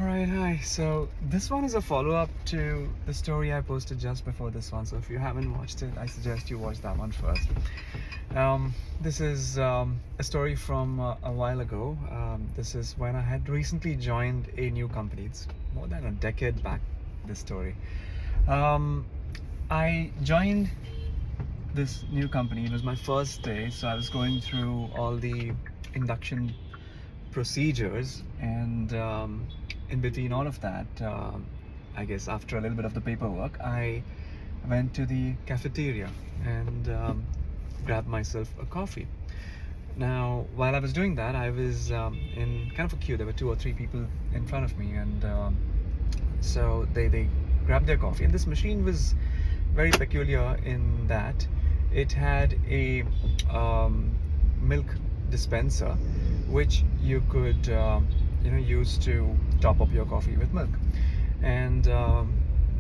Alright, hi. So this one is a follow-up to the story I posted just before this one. So if you haven't watched it, I suggest you watch that one first. This is a story from a while ago. This is when I had recently joined a new company. It's more than a decade back, this story. I joined this new company. It was my first day, so I was going through all the induction procedures, and in between all of that, I guess after a little bit of the paperwork, I went to the cafeteria and grabbed myself a coffee. Now, while I was doing that, I was in kind of a queue. There were 2 or 3 people in front of me, and so they grabbed their coffee. And this machine was very peculiar in that it had a milk dispenser which you could use to top up your coffee with milk. And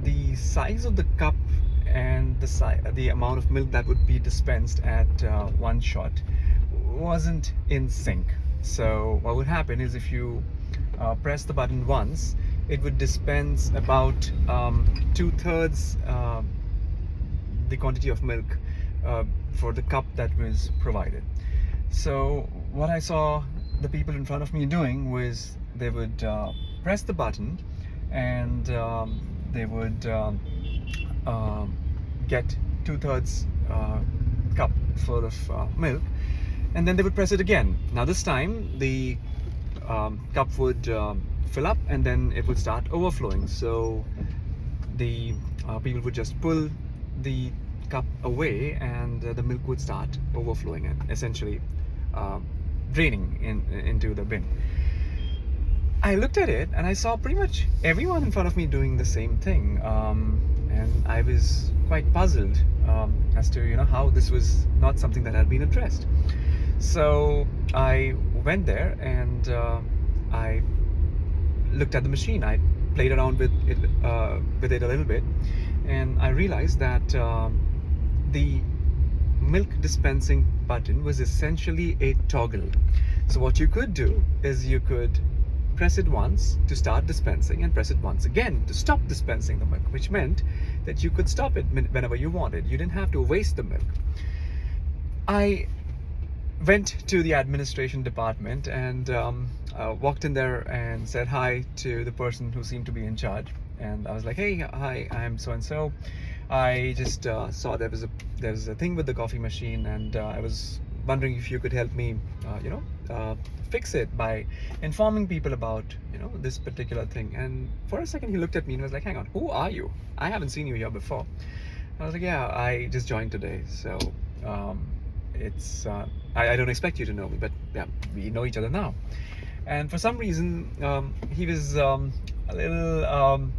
the size of the cup and the amount of milk that would be dispensed at one shot wasn't in sync. So what would happen is, if you press the button once, it would dispense about 2/3 the quantity of milk for the cup that was provided. So what I saw the people in front of me doing was, they would press the button, and they would get 2/3 cup full of milk, and then they would press it again. Now this time the cup would fill up, and then it would start overflowing. So the people would just pull the cup away, and the milk would start overflowing and essentially draining into the bin. I looked at it and I saw pretty much everyone in front of me doing the same thing, and I was quite puzzled as to how this was not something that had been addressed. So I went there and I looked at the machine. I played around with it a little bit, and I realized that the milk dispensing button was essentially a toggle. So what you could do is, you could press it once to start dispensing, and press it once again to stop dispensing the milk, which meant that you could stop it whenever you wanted. You didn't have to waste the milk. I went to the administration department and walked in there and said hi to the person who seemed to be in charge. And I was like, "Hey, hi, I'm so and so. I just saw there was a thing with the coffee machine, and I was wondering if you could help me, fix it by informing people about this particular thing." And for a second he looked at me and was like, "Hang on, who are you? I haven't seen you here before." I was like, "Yeah, I just joined today, so it's I don't expect you to know me, but yeah, we know each other now." And for some reason he was a little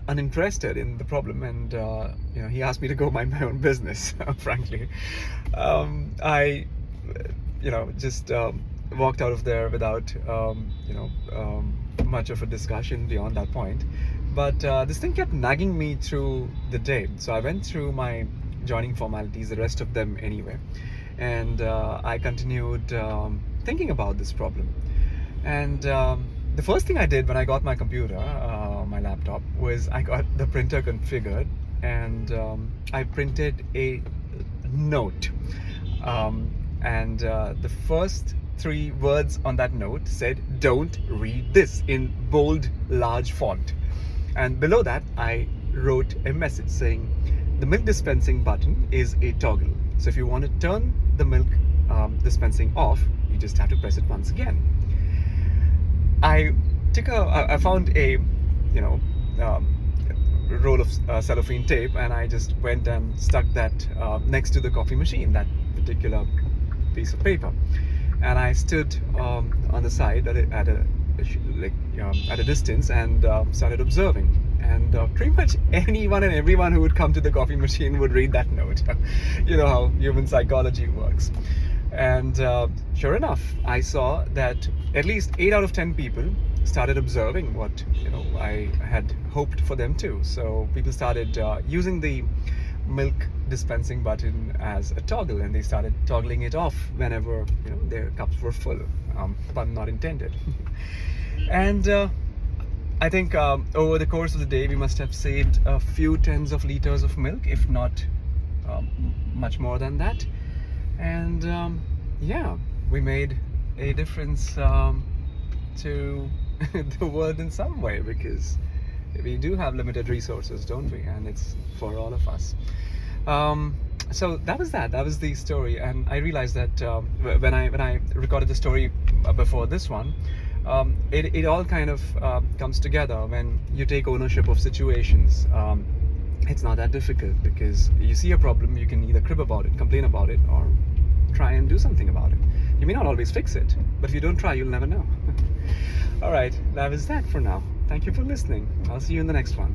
uninterested in the problem, and he asked me to go mind my own business. Frankly, I just walked out of there without much of a discussion beyond that point. But this thing kept nagging me through the day, so I went through my joining formalities, the rest of them anyway, and I continued thinking about this problem. And the first thing I did when I got my computer, my laptop, was I got the printer configured, and I printed a note. And the first 3 words on that note said, "Don't read this," in bold, large font. And below that, I wrote a message saying, "The milk dispensing button is a toggle. So if you want to turn the milk dispensing off, you just have to press it once again." I found a roll of cellophane tape, and I just went and stuck that next to the coffee machine, that particular piece of paper. And I stood on the side at a distance, and started observing. And pretty much anyone and everyone who would come to the coffee machine would read that note. You know how human psychology works. And sure enough, I saw that at least 8 out of 10 people started observing what I had hoped for them to. So people started using the milk dispensing button as a toggle, and they started toggling it off whenever their cups were full. Pun not intended. And I think over the course of the day, we must have saved a few tens of liters of milk, if not much more than that. And yeah, we made a difference to the world in some way, because we do have limited resources, don't we? And it's for all of us. So that was the story. And I realized that when I recorded the story before this one, it all kind of comes together when you take ownership of situations. It's not that difficult, because you see a problem, you can either crib about it, complain about it, or try and do something about it. You may not always fix it, but if you don't try, you'll never know. All right, that is that for now. Thank you for listening. I'll see you in the next one.